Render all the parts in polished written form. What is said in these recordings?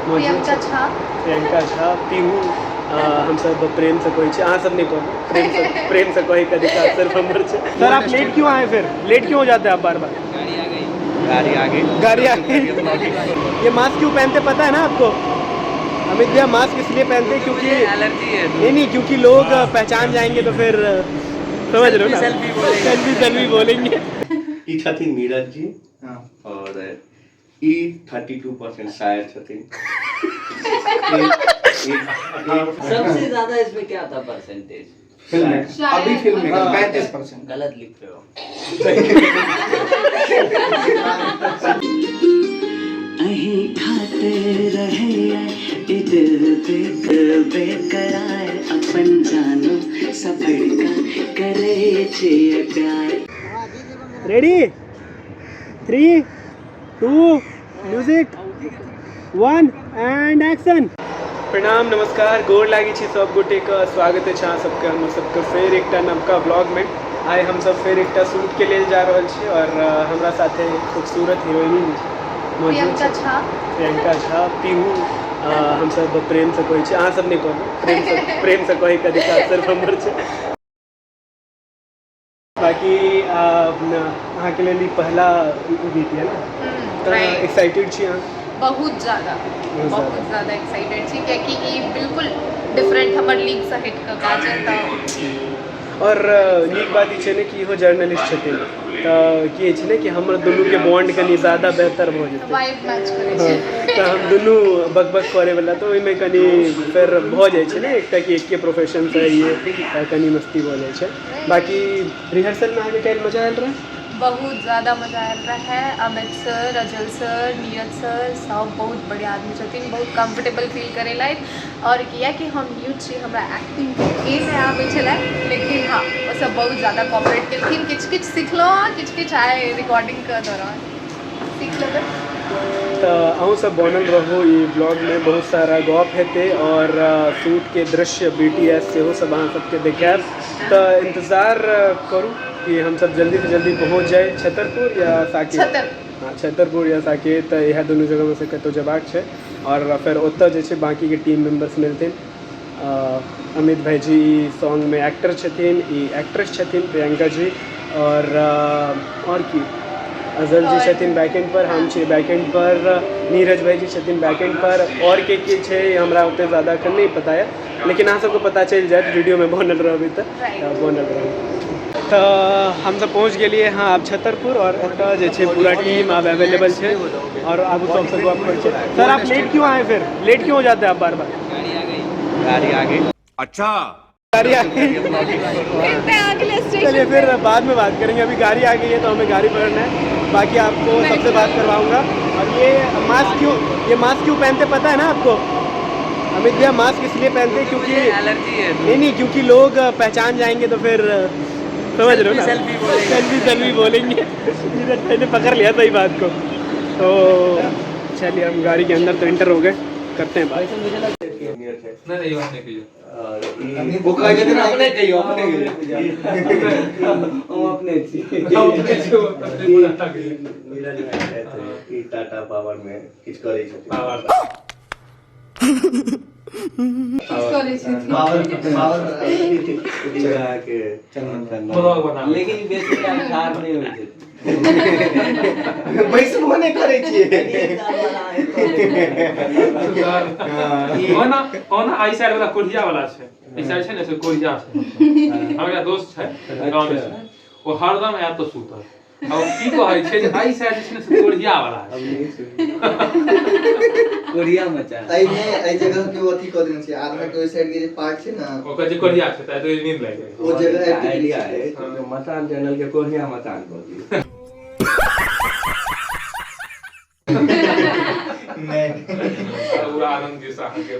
प्रियंका झा पीहू हम सब प्रेम से कोई अहाँ सब नहीं कहूँ प्रेम से कोई का अधिकार सिर्फ हमर छे। सर आप लेट क्यों आए, फिर लेट क्यों हो जाते हैं आप बार बार? गाड़ी आ गई। ये मास्क क्यों पहनते पता है ना आपको? अमित भैया मास्क इसलिए पहनते हैं क्योंकि एलर्जी है। नहीं क्योंकि लोग पहचान जाएंगे तो फिर समझ रहे हो ना, सेल्फी बोलेंगे। ई छथिन नीरज जी और ई 32% शायर छथिन। सबसे ज्यादा इसमें क्या था परसेंटेज? अभी फिल्म में 35%। गलत लिख रहे हो। अहीं खाते रहे दिल बेकरार अपन जानो सबका करे छे प्यार। Ready 3 2 music 1 and action. प्रणाम नमस्कार गोर लागी छी सब गोटे का स्वागत है अहाँ सबके हम सबके फेर एक नवका ब्लॉग में। आइ हम सब फेर एक शूट के लिए जा रहल छी और हमरा साथे खूबसूरत हीरोइन मौजूद छै प्रियंका झा पीहू हम सब प्रेम से कोई अहाँ सब नहीं कहूँ प्रेम से कोई का अधिकार सिर्फ हमर छै। बाकी अहाँ के लिए पहला गीत है ना, एक्साइटेड छी अहाँ? बहुत ज़्यादा एक्साइटेड छी क्योंकि ये बिल्कुल डिफरेंट हमर लीग से हट के काज है। और नीक बात ई छै ने कि इहो जर्नलिस्ट छथिन तऽ की छै ने कि हमर दुनू के बॉन्ड कनी ज़्यादा बेहतर भऽ जेतै, वाइब मैच करे छै। तऽ हम दुनू बक करे वाला तो ओहिमे कनी फेर भऽ जाइ छै ने एकटा कि एक के प्रोफेशन से ये कनी मस्ती भऽ जाइ छै। बाकी रिहर्सल में अहाँके काल्हि मजा आयल रहे? बहुत ज़्यादा मजा आयल रहा है। अमित सर, अजल सर, नीरज सर सब बहुत बढ़िया आदमी छथिन, बहुत कंफर्टेबल फील करे लायक। और किया कि हम न्यू छी, हमरा एक्टिंग के नहीं आवे छले, लेकिन हाँ वो सब बहुत ज़्यादा कोऑपरेट केलखिन। किछ सीखलो, किछ आए रिकॉर्डिंग के दौरान सीख लेबै। तो अहूँ सब बनल रहो ई ब्लॉग में, बहुत सारा गप हेते और शूट के दृश्य BTS से सब अहाँ सबके देखाब। तो इंतज़ार करूँ कि हम सब जल्दी से जल्दी पहुँच जाए छतरपुर या साकेत। हाँ छतरपुर या साकेत, यह दोनों जगह में से कतौ जबाक छै। और फिर ओतऽ जे छै बाकी के टीम मेम्बर्स मिलथिन। अमित भाई जी सॉन्ग में एक्टर छथिन, ई एक्ट्रेस छथिन प्रियंका जी और की अजल जी छथिन बैकेंड पर, हम छी बैकेंड पर, नीरज भाई जी छथिन बैकेंड पर। और के छै हमरा उतने ज़्यादा अखन नहीं पता है, लेकिन अहाँ सबको पता चल जाए वीडियो में बनल रहबै तऽ बनल रहबै। तो हम सब पहुँच गए हाँ अब छतरपुर और एतऽ जे छै पूरा टीम अब अवेलेबल है और आगू सब सब गप करै छै। सर आप लेट क्यों आए, फिर लेट क्यों हो जाते हैं आप बार बार? गाड़ी आ गई। अच्छा गाड़ी आ गई। चलिए फिर बाद में बात करेंगे, अभी गाड़ी आ गई है तो हमें गाड़ी पकड़ना है। बाकी आपको सबसे बात करवाऊंगा। और ये मास्क क्यों पहनते पता है ना आपको? अमित भैया मास्क इसलिए पहनते हैं क्योंकि एलर्जी है। नहीं क्योंकि लोग पहचान जाएंगे तो फिर समझ रहे हो ना, सेल्फी बोलेंगे। नीरज भाई ने पकड़ लिया सही बात को। तो चलिए हम गाड़ी के अंदर तो एंटर हो गए, करते हैं बात। नहीं बात नहीं कीजिए। वो कह देते ना अपने कहियो अपने हम अपने छी। नीरज भाई कहते हैं कि टाटा पावर में किछ करे छथिन। पावर के चंदन करना, लेकिन बेसी टाइम ठार नहीं होय छै। बैसबो नहीं करे छिए। ओना आई साइड वाला कोढ़िया वाला छै, ई साइड छै ने से कोढ़िया छै। हमरा दोस्त छै गांव में छै, वो हरदम आयत तो सुतल। अब की कहै छै जे आई साइड छै ने से कोढ़िया वाला है। कोरिया मचा आई में आई जगह के अथी क देने छै, आधा के ओइ साइड के जे पार्ट छै ना ओकर जे कोढ़िया छै त तो नींद लाग जाय। ओ जगह आइडिया है तो मतान चैनल के कोढ़िया मतान कर दी। पूरा आनंद जी साहब के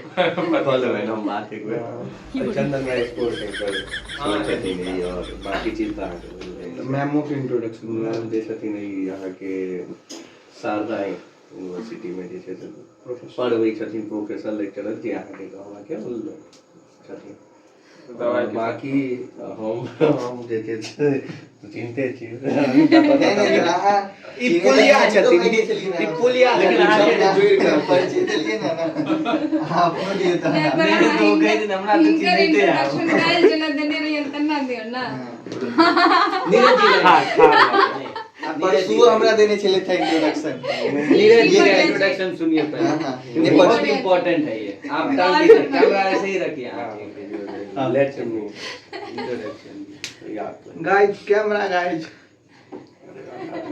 फॉलो है हम बात एक बार चंदन में स्पोर्ट सेंटर छथिन नहीं और बाकी चीज का मैमो के इंट्रोडक्शन मैम जे छथिन यहाँ के शारदा यूनिवर्सिटी में जे छथिन पढ़बै छथिन, प्रोफेसर लेक्चरर जे यहाँ के कहवा के छथिन। और बाकी हम देखे चिंते छी ई पुलिया छथिन ई पुलिया लेकिन अहाँ के जोड़ के परिचय देलिए ना हां फोन दिए त नहीं तो कह दिन हमरा तो चिन्हते हैं इंट्रोडक्शन जना देने रही तना दियो ना नीरज जी परसू हमरा देने छले था इंट्रोडक्शन नीरज जी का इंट्रोडक्शन सुनिए पहले ये बहुत इंपॉर्टेंट है ये आप टाल दीजिए कैमरा ऐसे ही रखिए आप लेट्स मी इंट्रोडक्शन याद गाइस कैमरा गाइस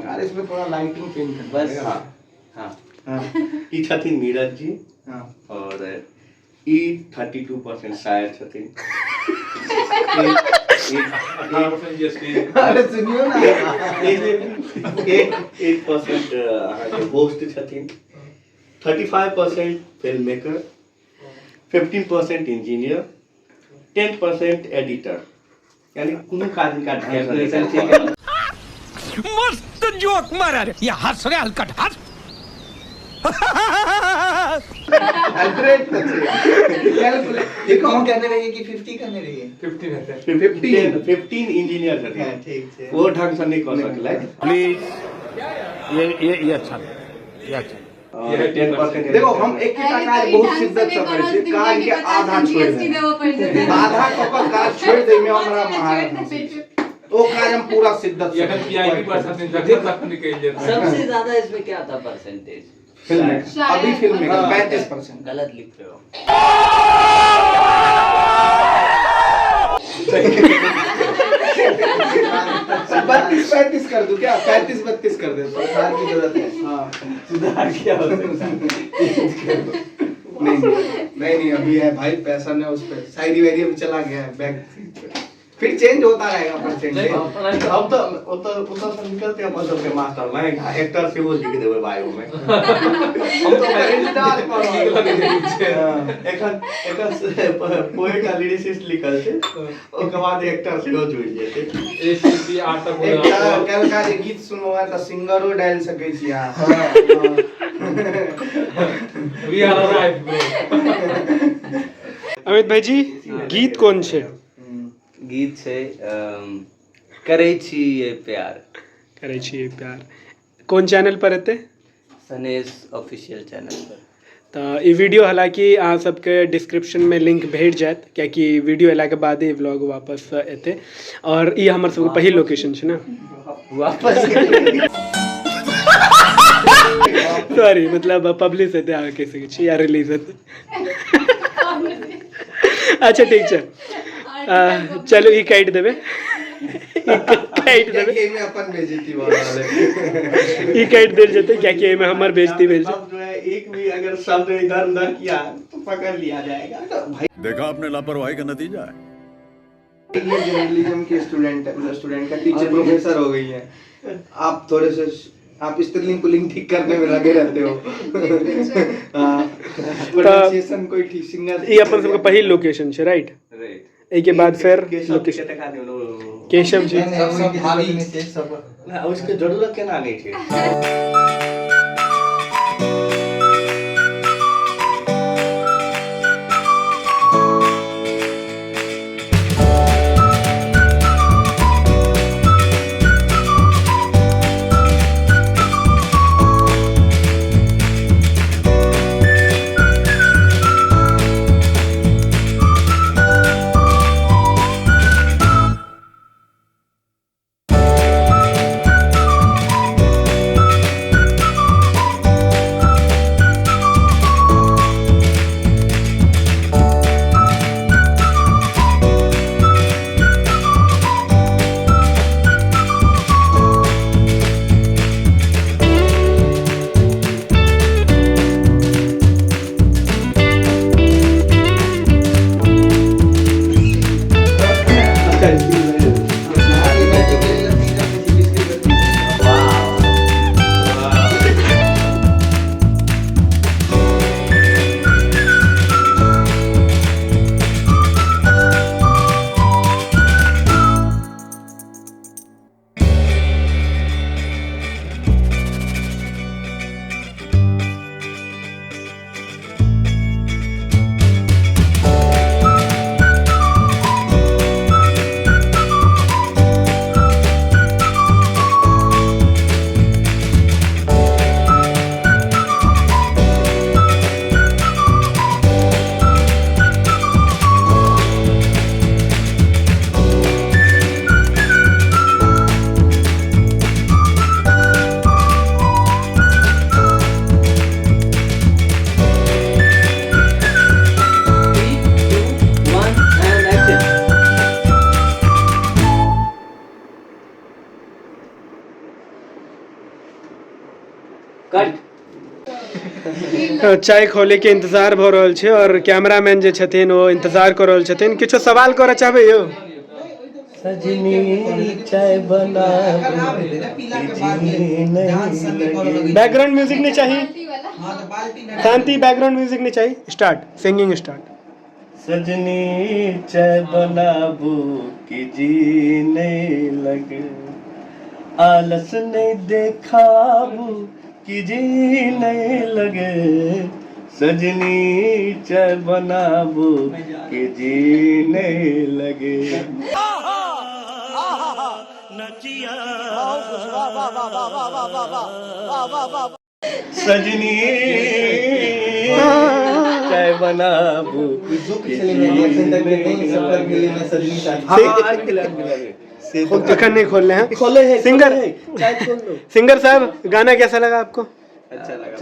यार इसमें थोड़ा लाइटिंग चेंज कर बस हाँ हां हां ई छथिन नीरज जी हां और ई 32% शायर छथिन अरे सुनियो ना 8% होस्ट छथिन 35% फिल्म मेकर 15% इंजीनियर 10% एडिटर यानी कोनो काज का कैलकुलेशन ठीक है मस्त जोक मारा रे ये हंस रे हलकट हंस अल्ट्रेट कैलकुलेट ये कौन करने रही है कि 50 करने रही है 15 है 15 इंजीनियर हां छथिन ठीक है वो ढंग से नहीं कर सकले प्लीज ये अच्छा ये अच्छा और 10% देखो हम एक ही काज बहुत शिद्दत से करै छी काज के आधा छोड़ दे आधा ककर काज छोड़ दे में हमरा महारत ओ काज हम पूरा शिद्दत से ये अगर पीआईपी पर्सन जगह तक निकल जाता है सबसे ज्यादा इसमें क्या था परसेंटेज फिल्म में अभी फिल्म में 35% गलत लिख रहे हो बत्तीस 35 कर दूं क्या 35-32 कर दे सुधार की जरूरत है हाँ सुधार क्या हो सकता नहीं अभी है भाई पैसा ने उस पे शायरी वायरी अभी चला गया है बैक फिर चेंज होता रहेगा परसेंटेज अब तो सब निकलते हैं मतलब के मास्टर मैं एक्टर से वो लिख देबे बायो में हम तो इंतजार कर एखन पोएट आ लिरिसिस्ट लिखल छै ओकर बाद एक्टर से हो जुड़ जेते एसीपी आर तक हो कल का जे गीत सुनबो है त सिंगरो डाल सकै छी अहाँ we are right bro Amit भाई जी गीत कौन छे गीत छै करै छी ये प्यार करे छिए प्यार कौन चैनल पर हेतै सनेश ऑफिशियल चैनल पर तो ई वीडियो हालांकि अहाँ सबके डिस्क्रिप्शन में लिंक भेट जायत कियाकि वीडियो एला के बाद ही व्लॉग वापस एतै और ई हमर सबके पहिल लोकेशन छै ना वापस सॉरी मतलब पब्लिश हेतै अहाँ कहि सकै छी या रिलीज हेतै अच्छा ठीक छै चलो ई काटि देबै काटि देबै ये में अपन बेइज्जती वाला ई काटि देल जेतै कियाकि एहिमे हमर बेइज्जती भेल छै सब जो है एक भी अगर शब्द इधर उधर किया तो पकड़ लिया जाएगा भाई देखा आपने लापरवाही का नतीजा है ये जर्नलिज्म के स्टूडेंट का टीचर प्रोफेसर हो गई है आप थोड़े से आप स्त्रीलिंग पुल्लिंग ठीक करने में लगे रहते हो प्रोनाउंसिएशन कोई ठीक सिंगर ई अपन सबके पहिल लोकेशन छै राइट राइट एहि के बाद फिर केशव लोकेशन के टका देलो केशव जी सब भाभी से सब ना उसके जरूरत केना नहीं थी चाय खोले के इंतजार भ रहल छै और कैमरामैन जे छथिन वो इंतजार कर रहल छथिन। किछो सवाल करऽ चाहबे यो? सजनी चाय बना बैकग्राउंड म्यूजिक नहीं चाहिए, शांति, बैकग्राउंड म्यूजिक नहीं चाहिए। Start, singing start. सजनी चाय बनाबू कि जीने लगे, आलस नहीं देखाबू कि जीने लगे, सजनी चाय बनाबू कि जीने लगे। सजनी चाय बनाबू अखन नहीं खोल रहे हैं। सिंगर साहब गाना कैसा लगा आपको? अच्छा लगा,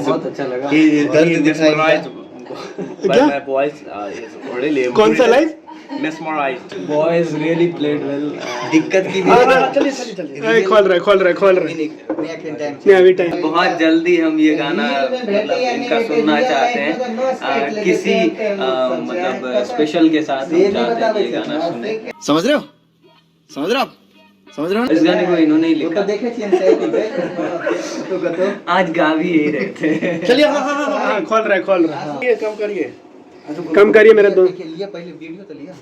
बहुत अच्छा लगा। कौन सा live? Mesmerized. Boys really played well. दिक्कत की भी चलिए खोल रहे नहीं अभी टाइम। बहुत जल्दी हम ये गाना मतलब इनका सुनना चाहते हैं, किसी मतलब स्पेशल के साथ हम चाहते हैं ये गाना सुने। समझ रहे हो आप? इस गाने को इन्होंने ही लिखा। आज गा भी यही रहे थे। चलिए हाँ खोल रहे कम करिए मेरे दोस्त। पहले वीडियो तो लिया।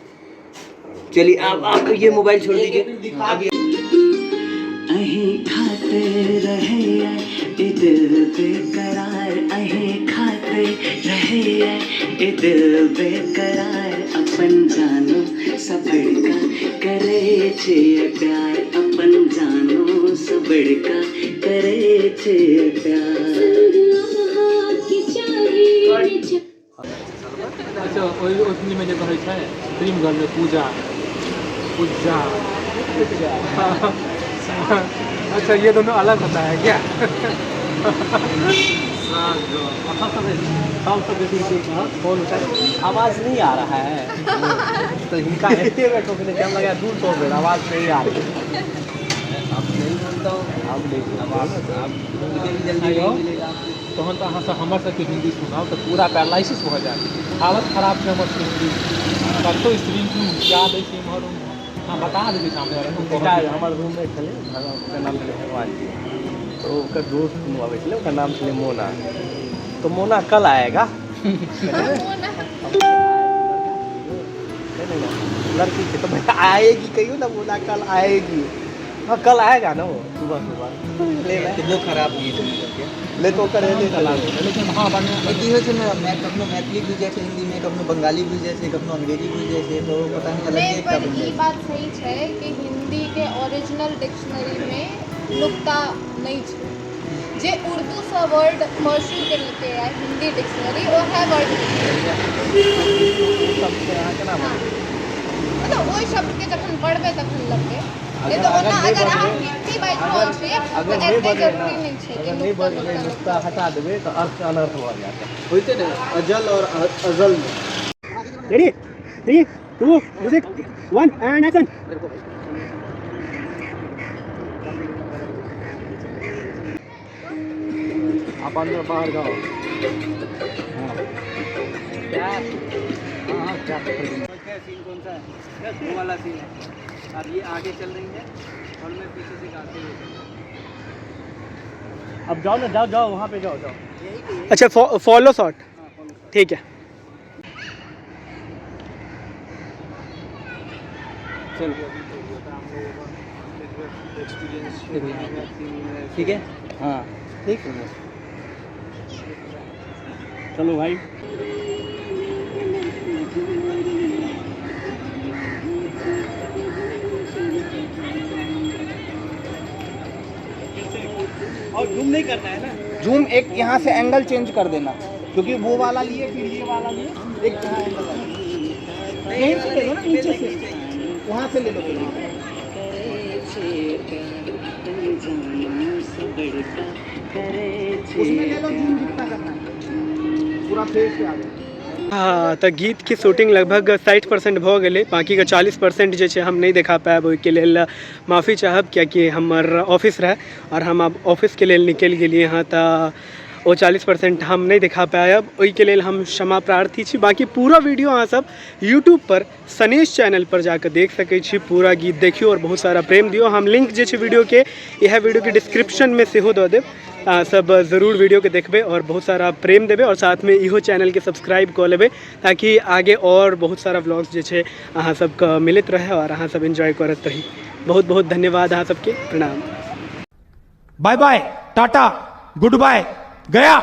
चलिए आप ये मोबाइल छोड़ दीजिए। अहीं खाते रहे ए दिल बेकरार, अहीं खाते रहे ए दिल बेकरार, अपन जानो सबड़का करे छे प्यार, अपन जानो सबड़का करे छे प्यार। अच्छा ओई फिल्म में जे कहै छै प्रेम घर में पूजा। अच्छा ये दोनों अलग होता है क्या? आवाज नहीं आ रहा है तो इनका ऐसे बैठो के क्या लगा दूर तो मेरा आवाज नहीं आ रही। अब नहीं बोलता हूँ, अब देखिए अब जल्दी तहन तो अहाँ सब हमर सबके हिंदी सुनाओ तो पूरा पैरालाइसिस हो जाए। हालत खराब छै हमर हिंदी। कतौ स्ट्रीम याद है कि हमर हाँ बता देंगे सामने वाला। हमारे रूम में चले का नाम चले भगवान जी, तो उसका दोस्त आवे चले, उसका नाम चले मोना। तो मोना कल आएगा। लड़की के तो आएगी, कहियो ना मोना कल आएगी। हाँ कल आएगा ना वो सुबह कितना खराब ले तो करे ले कल लेकिन हाँ की होइ छै ने, मैं कखनो मैथिली बुझै छै हिंदी में, कखनो बंगाली बुझै छै, कखनो अंग्रेजी बुझै छै, तो पता नहीं अलग नहीं, पर ये बात सही है कि हिंदी के ओरिजिनल डिक्शनरी में नुक्ता नहीं है। जे उर्दू सा वर्ड मर्शी के लेके है हिंदी डिक्शनरी वो है वर्ड मतलब वही शब्द के जखन पढ़बे तखन लगते। नहीं तो ओना अगर आप हिंदी बाइट रहल छियै तो एते जरूरी नहीं छै कि नुक्ता हटा देबे तो अर्थ अनर्थ हो जाता है। होते ना अजल और अजल में। Ready 3 2 music 1 and action. आप अंदर बाहर जाओ। क्या सीन कौन सा है? वो वाला सीन है। अब ये आगे चल रही है और मैं पीछे से गाते हुए। अब जाओ ना, जाओ वहाँ पे जाओ। अच्छा फॉलो शॉट, ठीक है ठीक है। हाँ ठीक है, चलो भाई। और जूम नहीं करना है ना, जूम एक यहाँ से एंगल चेंज कर देना, क्योंकि वो वाला लिए फिर ये वाला लिए, एक यहाँ एंगल यहीं से ले लो ना, नीचे से वहाँ से ले लो। उसमें ले लो, जूम जितना करना है पूरा फेस पे आ जाए। हाँ तो गीत की शूटिंग लगभग 60% भ गए, बाकी का 40% जे छै हम नहीं देखा पाएब। ओहिके लेल माफ़ी चाहब, कियाकि हमर ऑफिस रहे और हम अब ऑफिस के लिए निकल गए हाँ। तो वो 40% हम नहीं दिखा पायब, ओहि के लेल हम क्षमा प्रार्थी छी। बाकी पूरा वीडियो अहाँ सब यूट्यूब पर सनेश चैनल पर जाकर देख सकै छी। पूरा गीत देखियो और बहुत सारा प्रेम दियो। हम लिंक जे छै वीडियो के यह वीडियो के डिस्क्रिप्शन में सेहो दऽ देब। अहाँ सब ज़रूर वीडियो के देखबे और बहुत सारा प्रेम देबे और साथ में इहो चैनल के सब्सक्राइब कऽ लेबे ताकि आगे और बहुत सारा व्लॉग्स जे छै अहाँ सबके मिलत रहे और अहाँ सब एंजॉय करत रही। बहुत बहुत धन्यवाद अहाँ सबके, प्रणाम। Bye bye, tata, goodbye, गया।